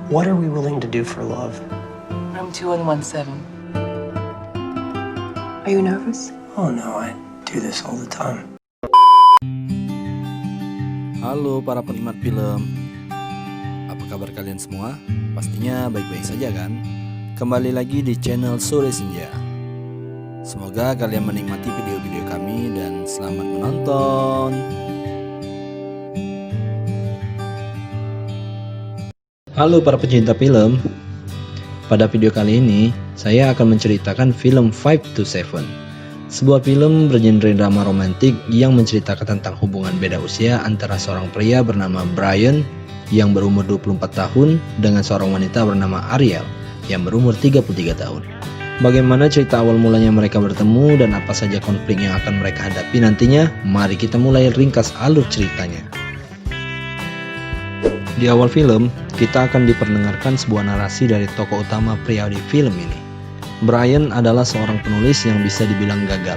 What are we willing to do for love? Room 2117. Are you nervous? Oh no, I do this all the time. Halo para penikmat film. Apa kabar kalian semua? Pastinya baik-baik saja kan? Kembali lagi di channel Sore Senja. Semoga kalian menikmati video-video kami dan selamat menonton. Halo para pecinta film. Pada video kali ini, saya akan menceritakan film 5 to 7. Sebuah film bergenre drama romantik yang menceritakan tentang hubungan beda usia antara seorang pria bernama Brian yang berumur 24 tahun dengan seorang wanita bernama Ariel yang berumur 33 tahun. Bagaimana cerita awal mulanya mereka bertemu dan apa saja konflik yang akan mereka hadapi nantinya? Mari kita mulai ringkas alur ceritanya. Di awal film, kita akan diperdengarkan sebuah narasi dari tokoh utama pria di film ini. Brian adalah seorang penulis yang bisa dibilang gagal.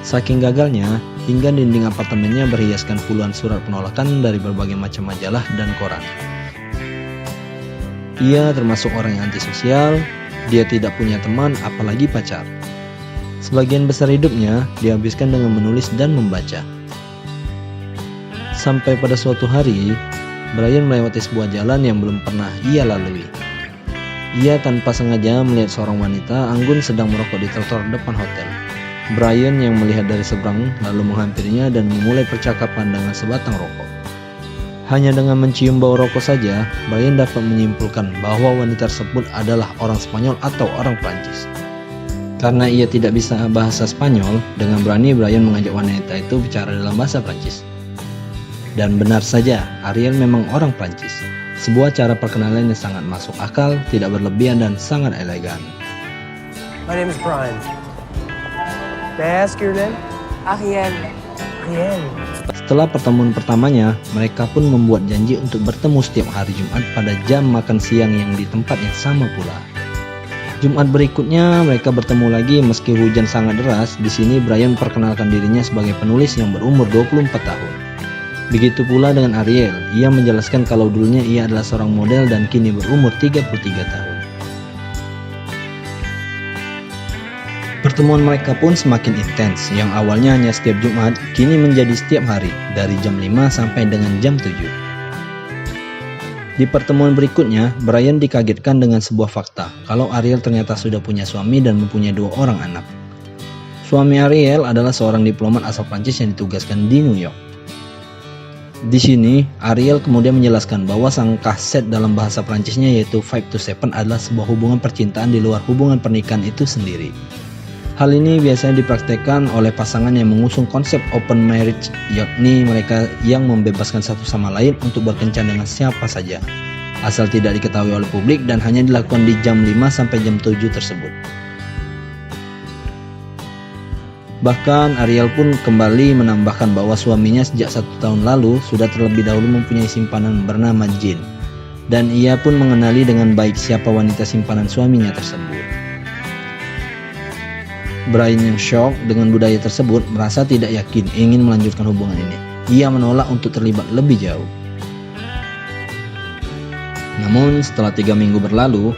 Saking gagalnya, hingga dinding apartemennya berhiaskan puluhan surat penolakan dari berbagai macam majalah dan koran. Ia termasuk orang yang antisosial, dia tidak punya teman apalagi pacar. Sebagian besar hidupnya dihabiskan dengan menulis dan membaca. Sampai pada suatu hari, Brian melewati sebuah jalan yang belum pernah ia lalui. Ia tanpa sengaja melihat seorang wanita anggun sedang merokok di trotoar depan hotel. Brian yang melihat dari seberang lalu menghampirinya dan memulai percakapan dengan sebatang rokok. Hanya dengan mencium bau rokok saja, Brian dapat menyimpulkan bahwa wanita tersebut adalah orang Spanyol atau orang Prancis. Karena ia tidak bisa bahasa Spanyol, dengan berani Brian mengajak wanita itu bicara dalam bahasa Prancis. Dan benar saja, Ariel memang orang Prancis. Sebuah cara perkenalan yang sangat masuk akal, tidak berlebihan dan sangat elegan. My name is Brian. May I ask your name? Ariel. Ariel. Setelah pertemuan pertamanya, mereka pun membuat janji untuk bertemu setiap hari Jumat pada jam makan siang yang di tempat yang sama pula. Jumat berikutnya mereka bertemu lagi meski hujan sangat deras. Di sini Brian perkenalkan dirinya sebagai penulis yang berumur 24 tahun. Begitu pula dengan Ariel, ia menjelaskan kalau dulunya ia adalah seorang model dan kini berumur 33 tahun. Pertemuan mereka pun semakin intens, yang awalnya hanya setiap Jumat, kini menjadi setiap hari, dari jam 5 sampai dengan jam 7. Di pertemuan berikutnya, Brian dikagetkan dengan sebuah fakta, kalau Ariel ternyata sudah punya suami dan mempunyai 2 orang anak. Suami Ariel adalah seorang diplomat asal Prancis yang ditugaskan di New York. Di sini, Ariel kemudian menjelaskan bahwa sang kaset dalam bahasa Prancisnya yaitu 5 to 7 adalah sebuah hubungan percintaan di luar hubungan pernikahan itu sendiri. Hal ini biasanya dipraktekkan oleh pasangan yang mengusung konsep open marriage, yakni mereka yang membebaskan satu sama lain untuk berkencan dengan siapa saja, asal tidak diketahui oleh publik dan hanya dilakukan di jam 5 sampai jam 7 tersebut. Bahkan Ariel pun kembali menambahkan bahwa suaminya sejak 1 tahun lalu sudah terlebih dahulu mempunyai simpanan bernama Jean, dan ia pun mengenali dengan baik siapa wanita simpanan suaminya tersebut. Brian yang shock dengan budaya tersebut merasa tidak yakin ingin melanjutkan hubungan ini. Ia menolak untuk terlibat lebih jauh. Namun setelah 3 minggu berlalu,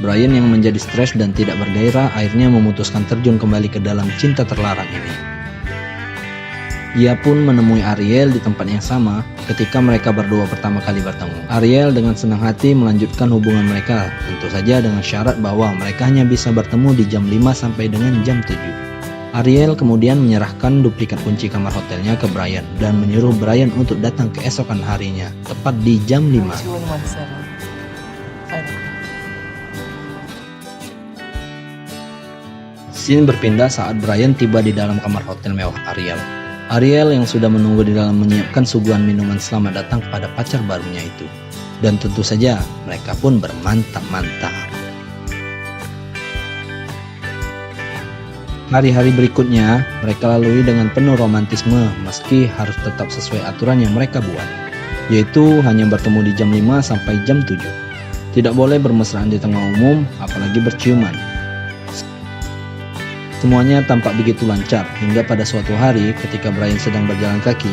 Brian yang menjadi stres dan tidak bergairah akhirnya memutuskan terjun kembali ke dalam cinta terlarang ini. Ia pun menemui Ariel di tempat yang sama ketika mereka berdua pertama kali bertemu. Ariel dengan senang hati melanjutkan hubungan mereka, tentu saja dengan syarat bahwa mereka hanya bisa bertemu di jam 5 sampai dengan jam 7. Ariel kemudian menyerahkan duplikat kunci kamar hotelnya ke Brian dan menyuruh Brian untuk datang keesokan harinya, tepat di jam 5. 2117. Scene berpindah saat Brian tiba di dalam kamar hotel mewah Ariel. Ariel yang sudah menunggu di dalam menyiapkan suguhan minuman selamat datang kepada pacar barunya itu. Dan tentu saja mereka pun bermantap-mantap. Hari-hari berikutnya mereka lalui dengan penuh romantisme meski harus tetap sesuai aturan yang mereka buat, yaitu hanya bertemu di jam 5 sampai jam 7. Tidak boleh bermesraan di tengah umum, apalagi berciuman. Semuanya tampak begitu lancar hingga pada suatu hari ketika Brian sedang berjalan kaki,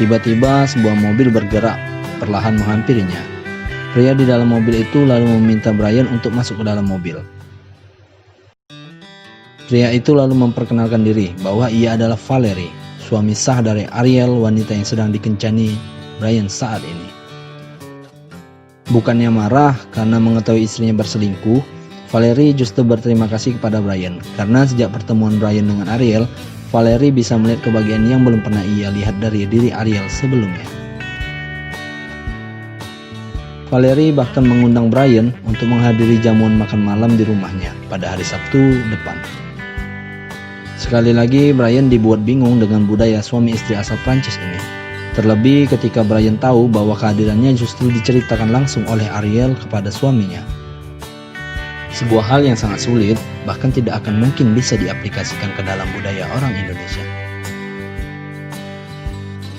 tiba-tiba sebuah mobil bergerak perlahan menghampirinya. Pria di dalam mobil itu lalu meminta Brian untuk masuk ke dalam mobil. Pria itu lalu memperkenalkan diri bahwa ia adalah Valerie, suami sah dari Ariel, wanita yang sedang dikencani Brian saat ini. Bukannya marah karena mengetahui istrinya berselingkuh, Valerie justru berterima kasih kepada Brian karena sejak pertemuan Brian dengan Ariel, Valerie bisa melihat kebahagiaan yang belum pernah ia lihat dari diri Ariel sebelumnya. Valerie bahkan mengundang Brian untuk menghadiri jamuan makan malam di rumahnya pada hari Sabtu depan. Sekali lagi Brian dibuat bingung dengan budaya suami istri asal Prancis ini. Terlebih ketika Brian tahu bahwa kehadirannya justru diceritakan langsung oleh Ariel kepada suaminya. Sebuah hal yang sangat sulit, bahkan tidak akan mungkin bisa diaplikasikan ke dalam budaya orang Indonesia.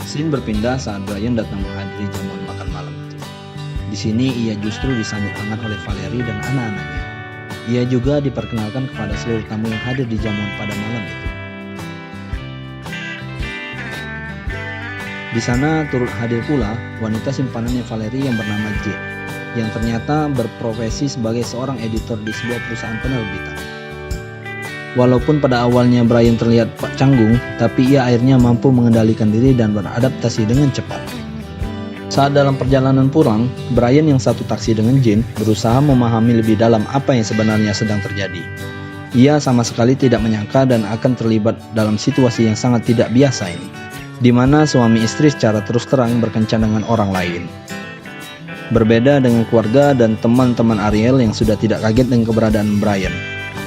Scene berpindah saat Brian datang menghadiri jamuan makan malam itu. Di sini ia justru disambut hangat oleh Valerie dan anak-anaknya. Ia juga diperkenalkan kepada seluruh tamu yang hadir di jamuan pada malam itu. Di sana turut hadir pula wanita simpanannya Valerie yang bernama Jane, yang ternyata berprofesi sebagai seorang editor di sebuah perusahaan penerbitan. Walaupun pada awalnya Brian terlihat canggung, tapi ia akhirnya mampu mengendalikan diri dan beradaptasi dengan cepat. Saat dalam perjalanan pulang, Brian yang satu taksi dengan Jane berusaha memahami lebih dalam apa yang sebenarnya sedang terjadi. Ia sama sekali tidak menyangka dan akan terlibat dalam situasi yang sangat tidak biasa ini, di mana suami istri secara terus terang berkencan dengan orang lain. Berbeda dengan keluarga dan teman-teman Ariel yang sudah tidak kaget dengan keberadaan Brian.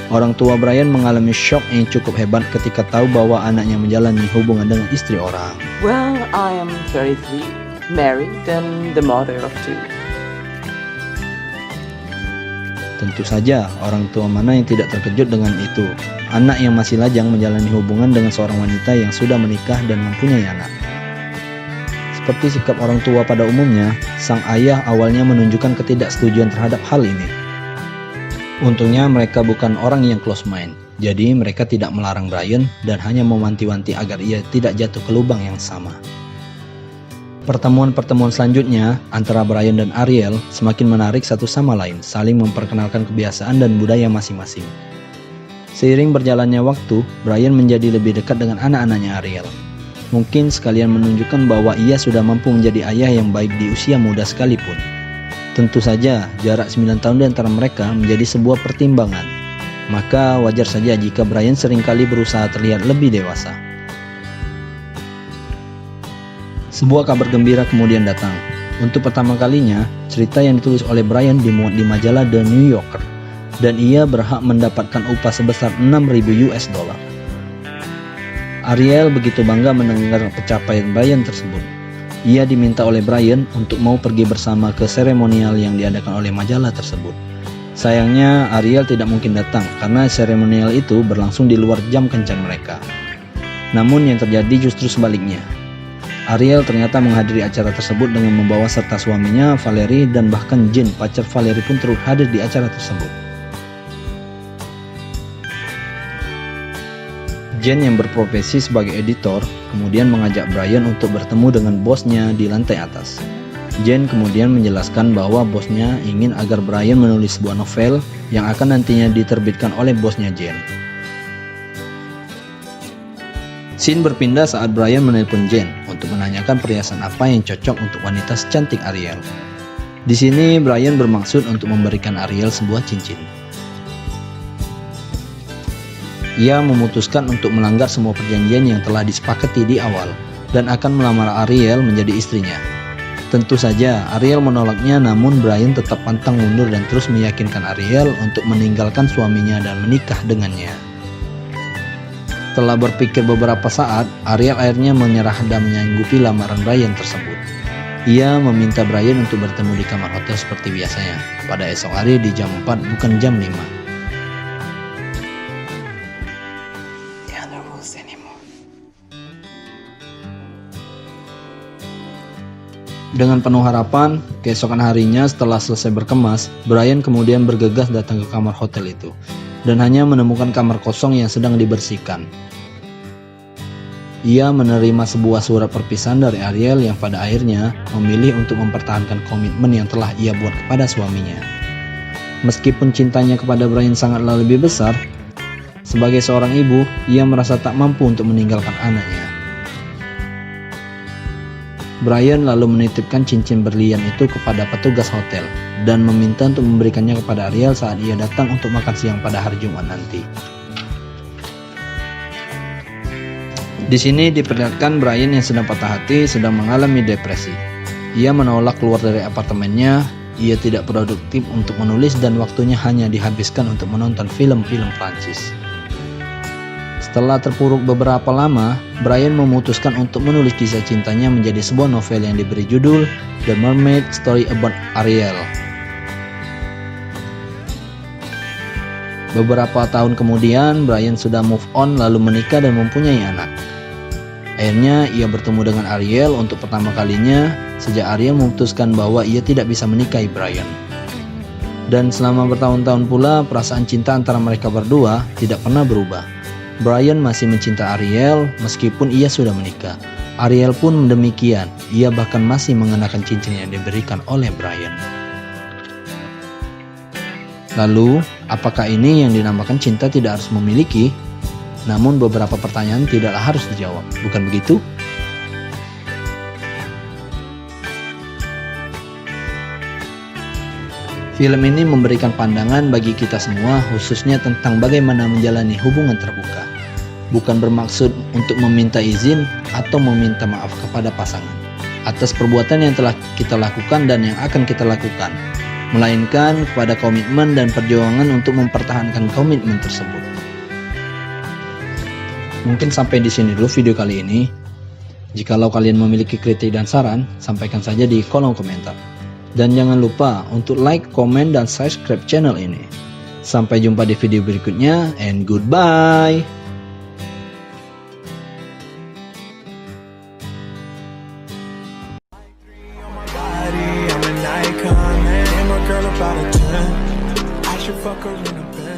Orang tua Brian mengalami shock yang cukup hebat ketika tahu bahwa anaknya menjalani hubungan dengan istri orang. Well, I am 33, married, and the mother of 2. Tentu saja orang tua mana yang tidak terkejut dengan itu. Anak yang masih lajang menjalani hubungan dengan seorang wanita yang sudah menikah dan mempunyai anak. Seperti sikap orang tua pada umumnya, sang ayah awalnya menunjukkan ketidaksetujuan terhadap hal ini. Untungnya mereka bukan orang yang close mind, jadi mereka tidak melarang Brian dan hanya mewanti-wanti agar ia tidak jatuh ke lubang yang sama. Pertemuan-pertemuan selanjutnya antara Brian dan Ariel semakin menarik satu sama lain, saling memperkenalkan kebiasaan dan budaya masing-masing. Seiring berjalannya waktu, Brian menjadi lebih dekat dengan anak-anaknya Ariel. Mungkin sekalian menunjukkan bahwa ia sudah mampu menjadi ayah yang baik di usia muda sekalipun. Tentu saja, jarak 9 tahun di antara mereka menjadi sebuah pertimbangan. Maka wajar saja jika Brian seringkali berusaha terlihat lebih dewasa. Sebuah kabar gembira kemudian datang. Untuk pertama kalinya, cerita yang ditulis oleh Brian dimuat di majalah The New Yorker, dan ia berhak mendapatkan upah sebesar $6.000. Ariel begitu bangga mendengar pencapaian Brian tersebut. Ia diminta oleh Brian untuk mau pergi bersama ke seremonial yang diadakan oleh majalah tersebut. Sayangnya Ariel tidak mungkin datang karena seremonial itu berlangsung di luar jam kencan mereka. Namun yang terjadi justru sebaliknya. Ariel ternyata menghadiri acara tersebut dengan membawa serta suaminya Valerie, dan bahkan Jane, pacar Valerie, pun turut hadir di acara tersebut. Jane yang berprofesi sebagai editor kemudian mengajak Brian untuk bertemu dengan bosnya di lantai atas. Jane kemudian menjelaskan bahwa bosnya ingin agar Brian menulis sebuah novel yang akan nantinya diterbitkan oleh bosnya Jane. Scene berpindah saat Brian menelpon Jane untuk menanyakan perhiasan apa yang cocok untuk wanita secantik Ariel. Di sini Brian bermaksud untuk memberikan Ariel sebuah cincin. Ia memutuskan untuk melanggar semua perjanjian yang telah disepakati di awal dan akan melamar Ariel menjadi istrinya. Tentu saja Ariel menolaknya, namun Brian tetap pantang mundur dan terus meyakinkan Ariel untuk meninggalkan suaminya dan menikah dengannya. Setelah berpikir beberapa saat, Ariel akhirnya menyerah dan menyanggupi lamaran Brian tersebut. Ia meminta Brian untuk bertemu di kamar hotel seperti biasanya pada esok hari di jam 4 bukan jam 5. Dengan penuh harapan, keesokan harinya setelah selesai berkemas, Brian kemudian bergegas datang ke kamar hotel itu dan hanya menemukan kamar kosong yang sedang dibersihkan. ia menerima sebuah surat perpisahan dari Ariel yang pada akhirnya memilih untuk mempertahankan komitmen yang telah ia buat kepada suaminya. Meskipun cintanya kepada Brian sangatlah lebih besar, sebagai seorang ibu, ia merasa tak mampu untuk meninggalkan anaknya. Brian lalu menitipkan cincin berlian itu kepada petugas hotel dan meminta untuk memberikannya kepada Ariel saat ia datang untuk makan siang pada hari Jumat nanti. Di sini diperlihatkan Brian yang sedang patah hati sedang mengalami depresi. Ia menolak keluar dari apartemennya, ia tidak produktif untuk menulis dan waktunya hanya dihabiskan untuk menonton film-film Prancis. Setelah terpuruk beberapa lama, Brian memutuskan untuk menulis kisah cintanya menjadi sebuah novel yang diberi judul The Mermaid Story About Ariel. Beberapa tahun kemudian, Brian sudah move on lalu menikah dan mempunyai anak. Akhirnya ia bertemu dengan Ariel untuk pertama kalinya sejak Ariel memutuskan bahwa ia tidak bisa menikahi Brian. Dan selama bertahun-tahun pula perasaan cinta antara mereka berdua tidak pernah berubah. Brian masih mencinta Ariel meskipun ia sudah menikah. Ariel pun demikian, ia bahkan masih mengenakan cincin yang diberikan oleh Brian. Lalu, apakah ini yang dinamakan cinta tidak harus memiliki? Namun beberapa pertanyaan tidaklah harus dijawab, bukan begitu? Film ini memberikan pandangan bagi kita semua, khususnya tentang bagaimana menjalani hubungan terbuka. Bukan bermaksud untuk meminta izin atau meminta maaf kepada pasangan atas perbuatan yang telah kita lakukan dan yang akan kita lakukan, melainkan kepada komitmen dan perjuangan untuk mempertahankan komitmen tersebut. Mungkin sampai di sini dulu video kali ini. Jikalau kalian memiliki kritik dan saran, sampaikan saja di kolom komentar. Dan jangan lupa untuk like, komen, dan subscribe channel ini. Sampai jumpa di video berikutnya, and goodbye! I'm an icon, man. My girl about a 10. I should fuck her in a bed.